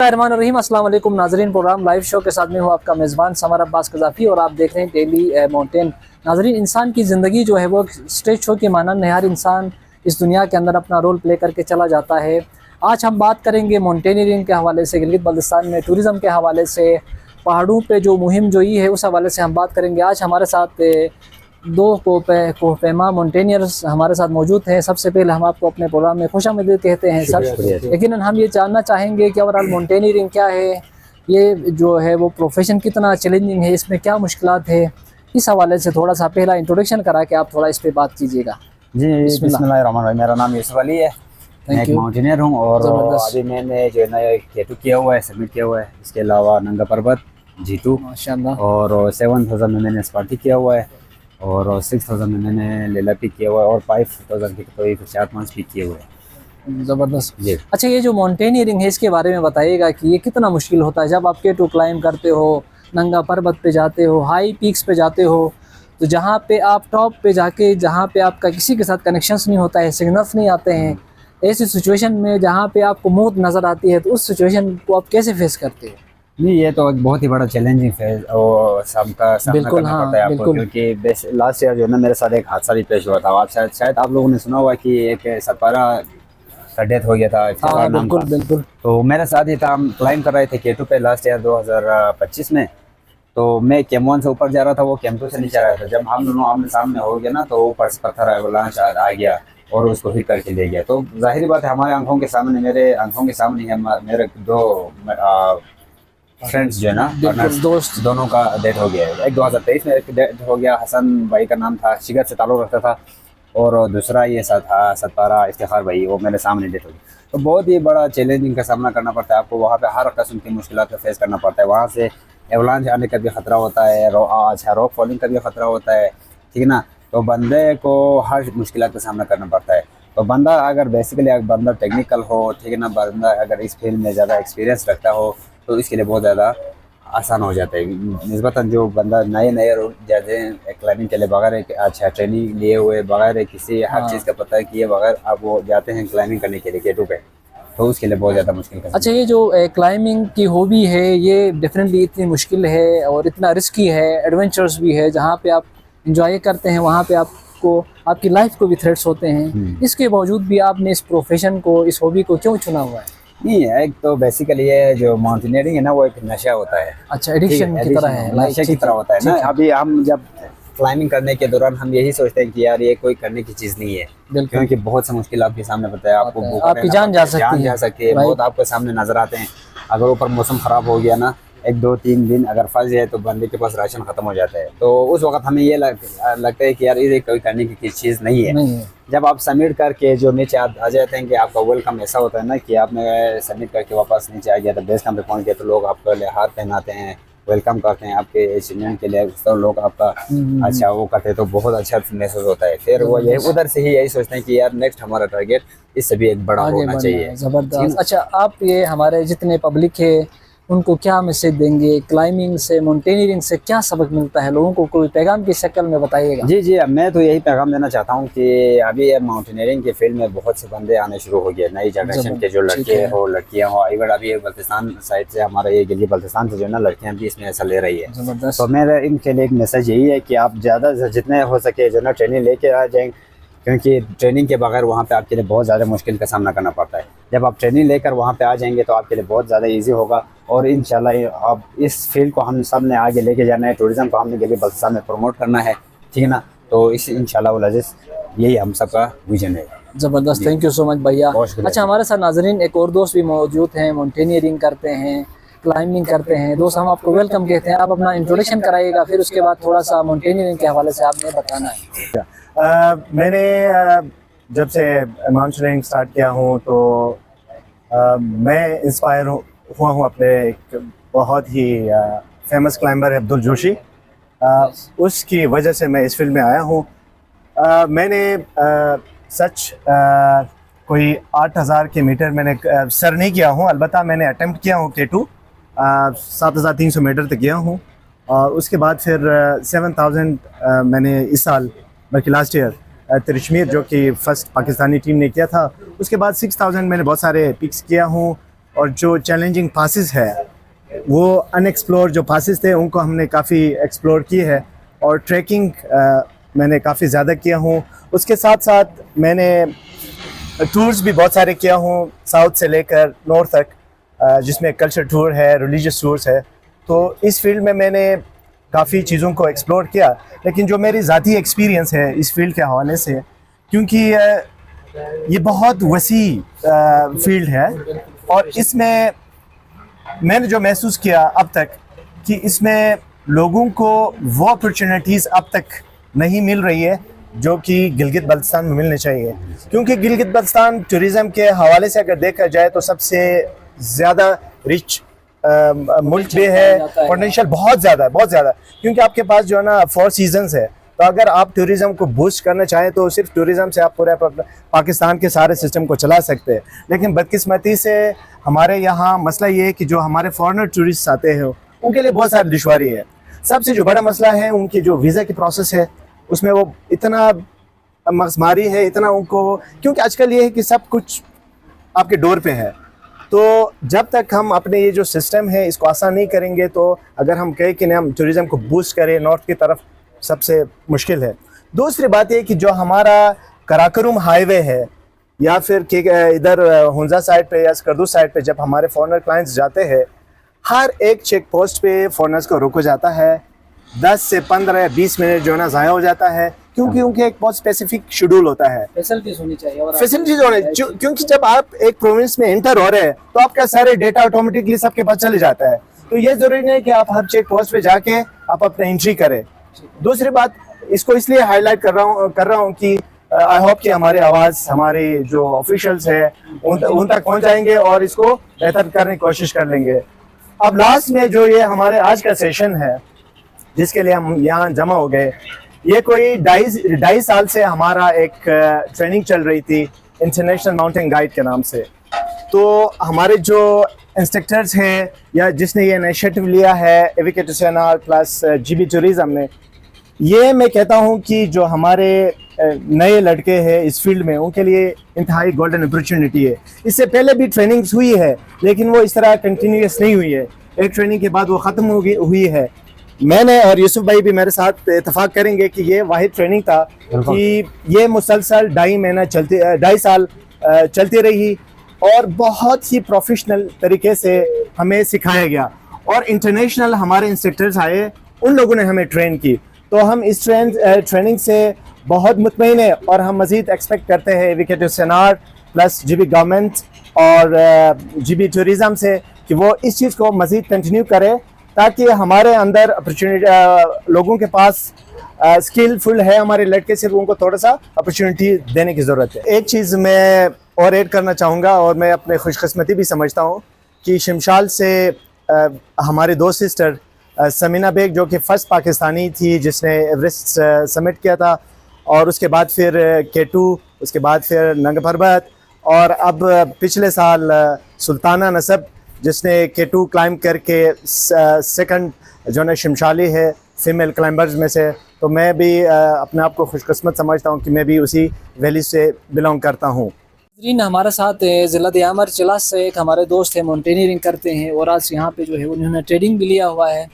रहीम अस्सलाम वालेकुम नाजरीन, प्रोग्राम लाइव शो के साथ में हूँ आपका मेज़बान समर अब्बास कज़ाफ़ी और आप देख रहे हैं डेली माउंटेन। नाजरीन, इंसान की ज़िंदगी जो है वो स्टेज शो की मानंद है। हर इंसान इस दुनिया के अंदर अपना रोल प्ले करके चला जाता है। आज हम बात करेंगे माउंटेनियरिंग के हवाले से, गिलगित बल्तिस्तान में टूरिज़म के हवाले से, पहाड़ों पे जो मुहिम जोई है उस हवाले से हम बात करेंगे। आज हमारे साथ दो कोहपेमा माउंटेनियर्स हमारे साथ मौजूद हैं। सबसे पहले हम आपको अपने प्रोग्राम में खुशामदीद कहते हैं सर। लेकिन हम ये जानना चाहेंगे कि ओवरऑल माउंटेनियरिंग क्या है, ये जो है वो प्रोफेशन कितना चैलेंजिंग है, इसमें क्या मुश्किलात है, इस हवाले से थोड़ा सा पहला इंट्रोडक्शन करा के आप थोड़ा इस पे बात कीजिएगा। जी बिस्मिल्लाहिर्रहमानिर्रहीम। मेरा नाम यूसुफ अली है, मैं एक माउंटेनियर हूँ और अभी मैंने जो है ना K2 किया हुआ है, सबमिट किया हुआ है। इसके अलावा नंगा पर्वत G2 माशाल्लाह, और 7000 में मैंने स्पार्टी किया हुआ है और 6000 में मैंने लेला पिक किया हुआ है और 5000 की कोई 4-5 पिक किए हुए हैं। ज़बरदस्त जी। अच्छा, ये जो माउंटेनियरिंग है इसके बारे में बताइएगा कि ये कितना मुश्किल होता है जब आप K2 क्लाइम करते हो, नंगा पर्वत पे जाते हो, हाई पीक्स पे जाते हो, तो जहाँ पे आप टॉप पे जाके, जहाँ पे आपका किसी के साथ कनेक्शंस नहीं होता है, सिग्नल्स नहीं आते हैं, ऐसी सिचुएशन में जहाँ पे आपको मौत नज़र आती है, तो उस सिचुएशन को आप कैसे फेस करते हो? नहीं, ये तो एक बहुत ही बड़ा चैलेंजिंग फेज और सामना करना पड़ता है आपको, क्योंकि लास्ट ईयर जो है ना मेरे साथ एक हादसा भी पेश हुआ था। आप शायद आप लोगों ने सुना हुआ कि एक सतपारा का डेथ हो गया था। बिल्कुल। तो मेरे साथ ही था, हम क्लाइम कर रहे थे K2 पे लास्ट ईयर 2025 में। तो मैं Cam1 से ऊपर जा रहा था, वो Cam2 से नीचे आ रहा था। जब हम दोनों आमने सामने हो गए ना, तो ऊपर से पत्थर एवलांच आ गया और उसको हिट करके ले गया। तो जाहिर बात है हमारे आंखों के सामने, मेरे आंखों के सामने है, मेरे दो फ्रेंड्स जो है ना दोस्त, दोनों का डेथ हो गया है। एक 2023 में एक डेथ हो गया, हसन भाई का नाम था, शिगर से ताल्लुक़ रखता था, और दूसरा ये सतपारा इफ्तिखार भाई, वो मेरे सामने डेथ हो गई। तो बहुत ही बड़ा चैलेंजिंग का सामना करना पड़ता है आपको। वहाँ पे हर किस्म की मुश्किलात का फेस करना पड़ता है। वहाँ से एवलांच आने का भी ख़तरा होता है, रॉक फॉलिंग का भी ख़तरा होता है, ठीक है ना। तो बंदे को हर मुश्किलात का सामना करना पड़ता है। तो बंदा अगर बेसिकली अगर बंदा टेक्निकल हो, ठीक है ना, बंदा अगर इस फील्ड में ज़्यादा एक्सपीरियंस रखता हो, तो इसके लिए बहुत ज़्यादा आसान हो जाता है निस्बतन जो बंदा नए जाते हैं क्लाइंबिंग के लिए, बगैर एक अच्छा ट्रेनिंग लिए हुए, बगैर किसी हर चीज़ का पता किए बगैर अब वो जाते हैं क्लाइंबिंग करने के लिए K2 पे, तो उसके लिए बहुत ज़्यादा मुश्किल है। अच्छा, ये जो क्लाइंबिंग की हॉबी है ये डेफिनेटली इतनी मुश्किल है और इतना रिस्की है, एडवेंचरस भी है, जहाँ पे आप इंजॉय करते हैं वहाँ पे आपको आपकी लाइफ को भी थ्रेट्स होते हैं। इसके बावजूद भी आपने इस प्रोफेशन को, इस हॉबी को क्यों चुना हुआ है? नहीं, एक तो बेसिकली ये जो माउंटेनियरिंग है ना, वो एक नशा होता है। अच्छा, एडिक्शन की तरह है, नशे की तरह होता है ना। अभी हम जब क्लाइंबिंग करने के दौरान हम यही सोचते हैं कि यार ये कोई करने की चीज़ नहीं है, क्योंकि बहुत सा मुश्किल आपके सामने पड़ता है। आपको आपकी जान जा सकती है, बहुत आपके सामने नजर आते हैं। अगर ऊपर मौसम खराब हो गया ना, 1-2-3 दिन अगर फंस जाए तो बंदे के पास राशन खत्म हो जाता है। तो उस वक्त हमें ये लगता है कि यार ये कोई करने की चीज़ नहीं है। जब आप सबमिट करके जो नीचे आ जाते हैं कि आपका वेलकम ऐसा होता है ना कि आपने सबमिट करके वापस नीचे आ गया, तो बेस कैंप पे पहुंच गया, तो लोग आपको हार पहनाते हैं, वेलकम करते हैं आपके अचीवमेंट के लिए, तो लोग आपका अच्छा वो करते हैं, तो बहुत अच्छा महसूस होता है। फिर वो यही उधर से ही यही सोचते हैं कि यार नेक्स्ट हमारा टारगेट इससे भी एक बड़ा होना चाहिए। ज़बरदस्त। अच्छा, आप ये हमारे जितने पब्लिक है उनको क्या मैसेज देंगे? क्लाइंबिंग से, माउंटेनियरिंग से क्या सबक मिलता है लोगों को, कोई पैगाम की शक्ल में बताइएगा। जी, मैं तो यही पैगाम देना चाहता हूँ कि अभी माउंटेनियरिंग के फील्ड में बहुत से बंदे आने शुरू हो गए, नई जनरेशन के जो लड़के हो, लड़कियाँ हो। इवन अभी बल्तिस्तान साइड से, हमारा ये गिलगित बल्तिस्तान से जो है ना, लड़कियाँ भी इसमें ऐसा ले रही है। तो मेरा इनके लिए एक मैसेज यही है कि आप ज़्यादा से जितने हो सके जो ना ट्रेनिंग लेके आ जाएँ, क्योंकि ट्रेनिंग के बगैर वहाँ पे आपके लिए बहुत ज़्यादा मुश्किल का सामना करना पड़ता है। जब आप ट्रेनिंग लेकर वहाँ पे आ जाएंगे तो आपके लिए बहुत ज़्यादा इजी होगा, और इंशाल्लाह आप इस फील्ड को हम सब ने आगे लेके जाना है। टूरिज़्म को हमने गिलगित बल्तिस्तान में प्रमोट करना है, ठीक है ना। तो इस इंशाल्लाह वल अज़ीज़ यही हम सब का विजन है। ज़बरदस्त, थैंक यू सो मच भैया। अच्छा, हमारे साथ नाजरीन एक और दोस्त भी मौजूद हैं, माउंटेनियरिंग करते हैं, क्लाइंबिंग करते हैं। दोस्त, हम आपको वेलकम कहते हैं। आप अपना इंट्रोडक्शन कराइएगा, फिर उसके बाद थोड़ा सा माउंटेनियरिंग के हवाले से आपने बताना है। मैंने जब से माउंटेनियरिंग स्टार्ट किया हूँ तो मैं इंस्पायर हुआ हूँ अपने एक बहुत ही फेमस क्लाइंबर है अब्दुल जोशी, उसकी वजह से मैं इस फील्ड में आया हूँ। मैंने कोई 8000 के मीटर मैंने सर नहीं किया हूँ, अलबत्ता मैंने अटेम्प्ट किया हूँ K2 7300 मीटर तक गया हूँ। और उसके बाद फिर 7000 मैंने इस साल बल्कि लास्ट ईयर तिरशमीर जो कि फर्स्ट पाकिस्तानी टीम ने किया था। उसके बाद 6000 मैंने बहुत सारे पिक्स किया हूँ और जो चैलेंजिंग पासेस है वो अनएक्सप्लोर जो पासेस थे उनको हमने काफ़ी एक्सप्लोर की है, और ट्रैकिंग मैंने काफ़ी ज़्यादा किया हूँ। उसके साथ साथ मैंने टूर्स भी बहुत सारे किया हूँ, साउथ से लेकर नॉर्थ तक, जिसमें कल्चर टूर है, रिलीजियस टूर्स है। तो इस फील्ड में मैंने काफ़ी चीज़ों को एक्सप्लोर किया। लेकिन जो मेरी ज़ाती एक्सपीरियंस है इस फील्ड के हवाले से, क्योंकि ये बहुत वसी फील्ड है और इसमें मैंने जो महसूस किया अब तक कि इसमें लोगों को वो अपॉर्चुनिटीज़ अब तक नहीं मिल रही है जो कि गिलगित बल्तिस्तान में मिलने चाहिए। क्योंकि गिलगित बल्तिस्तान टूरिज़म के हवाले से अगर देखा जाए तो सबसे ज़्यादा रिच मुल्क भी है, पोटेंशियल बहुत ज़्यादा क्योंकि आपके पास जो है ना 4 सीजन्स है। तो अगर आप टूरिज़म को बूस्ट करना चाहें तो सिर्फ टूरिज़म से आप पूरे पाकिस्तान के सारे सिस्टम को चला सकते हैं। लेकिन बदकिस्मती से हमारे यहाँ मसला ये है कि जो हमारे फॉरेनर टूरिस्ट आते हैं उनके लिए बहुत सारी दुश्वारी है। सबसे जो बड़ा मसला है उनकी जो वीज़ा की प्रोसेस है, उसमें वो इतना मगजमारी है, इतना उनको, क्योंकि आजकल ये है कि सब कुछ आपके डोर पे है। तो जब तक हम अपने ये जो सिस्टम है इसको आसान नहीं करेंगे, तो अगर हम कहें कि नहीं हम टूरिज़म को बूस्ट करें नॉर्थ की तरफ, सबसे मुश्किल है। दूसरी बात ये कि जो हमारा कराकरम हाईवे है या फिर कि इधर हुंजा साइड पे या स्कर्दू साइड पे जब हमारे फॉरेनर क्लाइंट्स जाते हैं, हर एक चेक पोस्ट पे फॉरेनर्स को रोका जाता है। 10 से 15 या 20 मिनट जो है ना ज़ाया हो जाता है, क्योंकि उनके एक बहुत स्पेसिफिक शेड्यूल होता है। फैसिलिटीज होनी चाहिए और फैसिलिटीज होने, क्योंकि जब आप एक प्रोविंस में एंटर हो रहे हैं तो आपका सारे डेटा ऑटोमेटिकली सबके पास चले जाता है। तो ये जरूरी नहीं कि आप हर चेक पोस्ट पे जाके आप अपना एंट्री करें। दूसरी बात, इसको इसलिए हाईलाइट कर रहा हूँ कि आई होप कि हमारी आवाज़ हमारे जो ऑफिशियल्स है उन तक पहुँच जाएंगे और इसको बेहतर करने की कोशिश कर लेंगे। अब लास्ट में जो ये हमारे आज का सेशन है जिसके लिए हम यहाँ जमा हो गए, ये कोई 2.5 साल से हमारा एक ट्रेनिंग चल रही थी इंटरनेशनल माउंटेन गाइड के नाम से। तो हमारे जो इंस्ट्रक्टर्स हैं या जिसने ये इनिशिएटिव लिया है एविकेटर सेनार प्लस जीबी टूरिज़म में, ये मैं कहता हूँ कि जो हमारे नए लड़के हैं इस फील्ड में उनके लिए इंतहाई गोल्डन अपॉर्चुनिटी है। इससे पहले भी ट्रेनिंग्स हुई है लेकिन वो इस तरह कंटिन्यूस नहीं हुई है, एक ट्रेनिंग के बाद वो ख़त्म हुई है। मैंने और यूसुफ भाई भी मेरे साथ इत्तेफाक करेंगे कि ये वाहिद ट्रेनिंग था कि ये मुसलसल 2.5 साल चलती रही और बहुत ही प्रोफेशनल तरीके से हमें सिखाया गया और इंटरनेशनल हमारे इंस्ट्रक्टर्स आए, उन लोगों ने हमें ट्रेन की। तो हम इस ट्रेनिंग से बहुत मुतमईन है और हम मज़ीद एक्सपेक्ट करते हैं एविकेटर सेनार प्लस जीबी गवर्नमेंट और जीबी टूरिज़म से कि वो इस चीज़ को मज़ीद कंटिन्यू करे ताकि हमारे अंदर अपॉर्चुनिटी, लोगों के पास स्किलफुल है हमारे लड़के, सिर्फ उनको थोड़ा सा अपॉर्चुनिटी देने की ज़रूरत है। एक चीज़ मैं और ऐड करना चाहूँगा और मैं अपने खुशकिस्मती भी समझता हूँ कि शिमशाल से हमारे 2 सिस्टर समीना बेग जो कि फ़र्स्ट पाकिस्तानी थी जिसने एवरेस्ट समिट किया था, और उसके बाद फिर K2, उसके बाद फिर नंगा पर्वत, और अब पिछले साल सुल्ताना नसब जिसने K2 क्लाइंब करके सेकंड जो है शिमशाली है फीमेल क्लाइंबर्स में से। तो मैं भी अपने आप को खुशकिस्मत समझता हूँ कि मैं भी उसी वैली से बिलोंग करता हूँ। हमारे साथ ज़िला दियामर चिलास से एक हमारे दोस्त हैं, माउंटेनियरिंग करते हैं और आज यहाँ पे जो है उन्होंने ट्रेनिंग भी लिया हुआ है।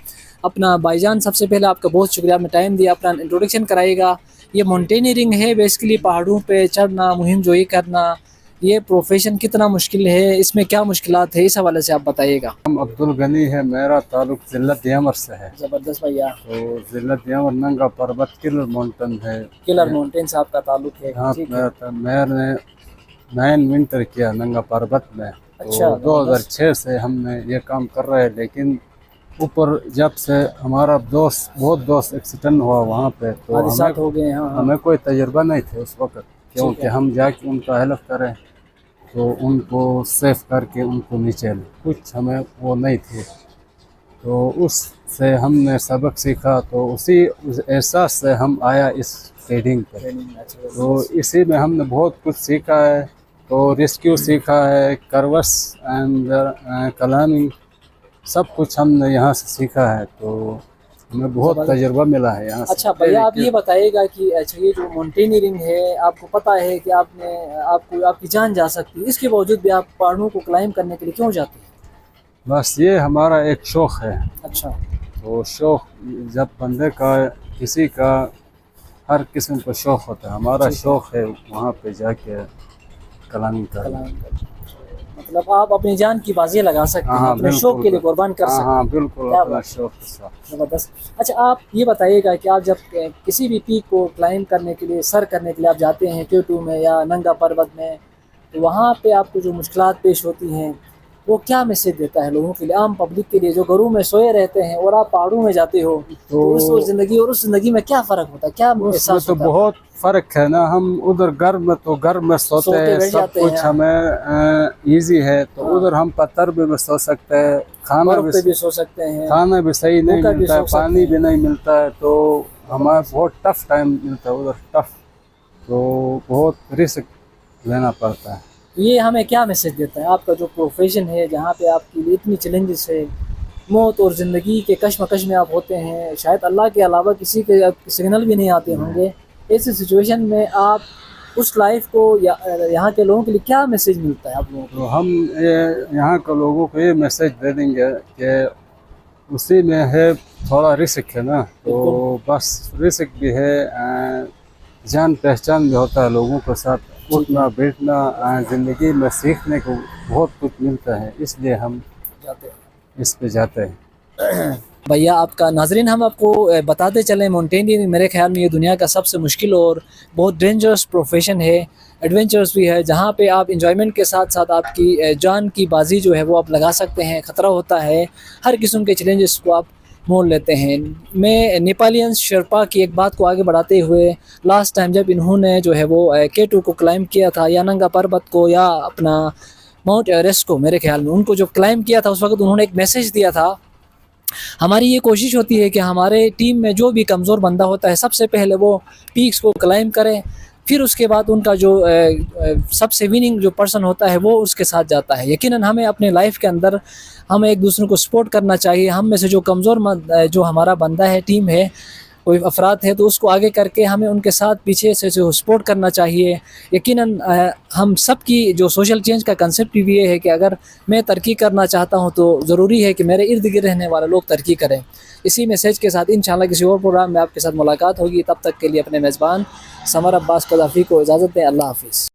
अपना भाईजान, सबसे पहले आपका बहुत शुक्रिया, आपने टाइम दिया, अपना इंट्रोडक्शन कराइएगा। ये माउंटेनियरिंग है बेसिकली पहाड़ों पे चढ़ना, मुहिम जोई करना, ये प्रोफेशन कितना मुश्किल है, इसमें क्या मुश्किलात है, इस हवाले से आप बताइएगा। हम अब्दुल गनी है, मेरा ताल्लुक ज़िला दियामर से है। ज़बरदस्त भैया। तो ज़िला दियामर नंगा पर्वत किलर माउंटेन है, किलर माउंटेन से आपका ताल्लुक है। हाँ, मैंने 9 विंटर किया नंगा पर्वत में। अच्छा, तो 2006 से हमने ये काम कर रहे हैं, लेकिन ऊपर जब से हमारा बहुत दोस्त एक्सीडेंट हुआ वहाँ पे, तो हादसात हो गए। हाँ, हमें कोई तजर्बा नहीं थे उस वक्त, क्योंकि हम जाके उनका हेल्प करें तो उनको सेफ करके उनको नीचे कुछ हमें वो नहीं थे। तो उससे हमने सबक सीखा, तो उस एहसास से हम आया इस ट्रेनिंग पर। तो इसी में हमने बहुत कुछ सीखा है। तो रेस्क्यू सीखा है, करवस एंड क्लाइंबिंग, सब कुछ हमने यहाँ से सीखा है। तो हमें बहुत तजुर्बा मिला है यहाँ से। अच्छा भैया, आप ये बताइएगा कि अच्छा ये जो माउंटेनियरिंग है, आपको पता है कि आपको आपकी जान जा सकती है, इसके बावजूद भी आप पहाड़ों को क्लाइम करने के लिए क्यों जाते हैं? बस ये हमारा एक शौक़ है। अच्छा, तो शौक़ जब बंदे का किसी का हर किस्म का शौक़ होता है, हमारा शौक़ है वहाँ पे जाके क्लाइंबिंग करना। मतलब आप अपनी जान की बाजी लगा सकते हैं, अपने शौक के लिए कुर्बान कर सकते हैं। हाँ बिल्कुल, अपना शौक के साथ। जबरदस्त। अच्छा, आप ये बताइएगा कि आप जब किसी भी पीक को क्लाइंब करने के लिए, सर करने के लिए आप जाते हैं K2 में या नंगा पर्वत में, तो वहाँ पे आपको जो मुश्किलात पेश होती हैं वो क्या मैसेज देता है लोगों के लिए, आम पब्लिक के लिए जो घरों में सोए रहते हैं और आप पहाड़ों में जाते हो, तो उस ज़िंदगी और उस ज़िंदगी में क्या फ़र्क होता है, क्या एहसास तो होता है? बहुत फ़र्क है ना। हम उधर घर में तो घर में सोते हैं, सब कुछ हमें इजी है, तो उधर हम पत्थर भी सो सकते हैं, खाना भी सो सकते हैं, खाना भी सही नहीं मिलता है, पानी भी नहीं मिलता है, तो हमारा बहुत टफ टाइम मिलता है उधर, टफ। तो बहुत रिस्क लेना पड़ता है। ये हमें क्या मैसेज देता है? आपका जो प्रोफेशन है, जहाँ पे आपके लिए इतनी चैलेंजेस है, मौत और ज़िंदगी के कश्मकश में आप होते हैं, शायद अल्लाह के अलावा किसी के सिग्नल भी नहीं आते होंगे, ऐसी सिचुएशन में आप उस लाइफ को यहाँ के लोगों के लिए क्या मैसेज मिलता है आप लोगों को? तो हम यहाँ के लोगों को ये मैसेज दे देंगे कि उसी में है थोड़ा रिस्क है ना, तो बस रिस्क भी है, जान पहचान भी होता है लोगों के साथ, उठना बैठना, ज़िंदगी में सीखने को बहुत कुछ मिलता है, इसलिए हम जाते हैं, इस पे जाते हैं। भैया आपका नाजरीन, हम आपको बताते चलें, माउंटेनियरिंग मेरे ख्याल में ये दुनिया का सबसे मुश्किल और बहुत डेंजरस प्रोफेशन है, एडवेंचरस भी है, जहाँ पे आप इंजॉयमेंट के साथ साथ आपकी जान की बाजी जो है वो आप लगा सकते हैं, ख़तरा होता है, हर किस्म के चैलेंजेस को आप मोल लेते हैं। मैं नेपालियन शेरपा की एक बात को आगे बढ़ाते हुए, लास्ट टाइम जब इन्होंने जो है वो K2 को क्लाइंब किया था, या नंगा पर्वत को, या अपना माउंट एवरेस्ट को, मेरे ख्याल में उनको जो क्लाइंब किया था, उस वक्त उन्होंने एक मैसेज दिया था। हमारी ये कोशिश होती है कि हमारे टीम में जो भी कमज़ोर बंदा होता है, सबसे पहले वो पीक्स को क्लाइंब करें, फिर उसके बाद उनका जो सबसे विनिंग जो पर्सन होता है वो उसके साथ जाता है। यकीनन हमें अपने लाइफ के अंदर हमें एक दूसरे को सपोर्ट करना चाहिए। हम में से जो कमज़ोर जो हमारा बंदा है, टीम है, कोई अफराद है, तो उसको आगे करके हमें उनके साथ पीछे से जो सपोर्ट करना चाहिए। यकीनन हम सब की जो सोशल चेंज का कंसेप्ट भी ये है कि अगर मैं तरक्की करना चाहता हूँ तो ज़रूरी है कि मेरे इर्द गिर्द रहने वाले लोग तरक्की करें। इसी मैसेज के साथ इंशाल्लाह किसी और प्रोग्राम में आपके साथ मुलाकात होगी। तब तक के लिए अपने मेज़बान समर अब्बास क़ज़ाफ़ी को इजाज़त दें। अल्लाह हाफ़िज़।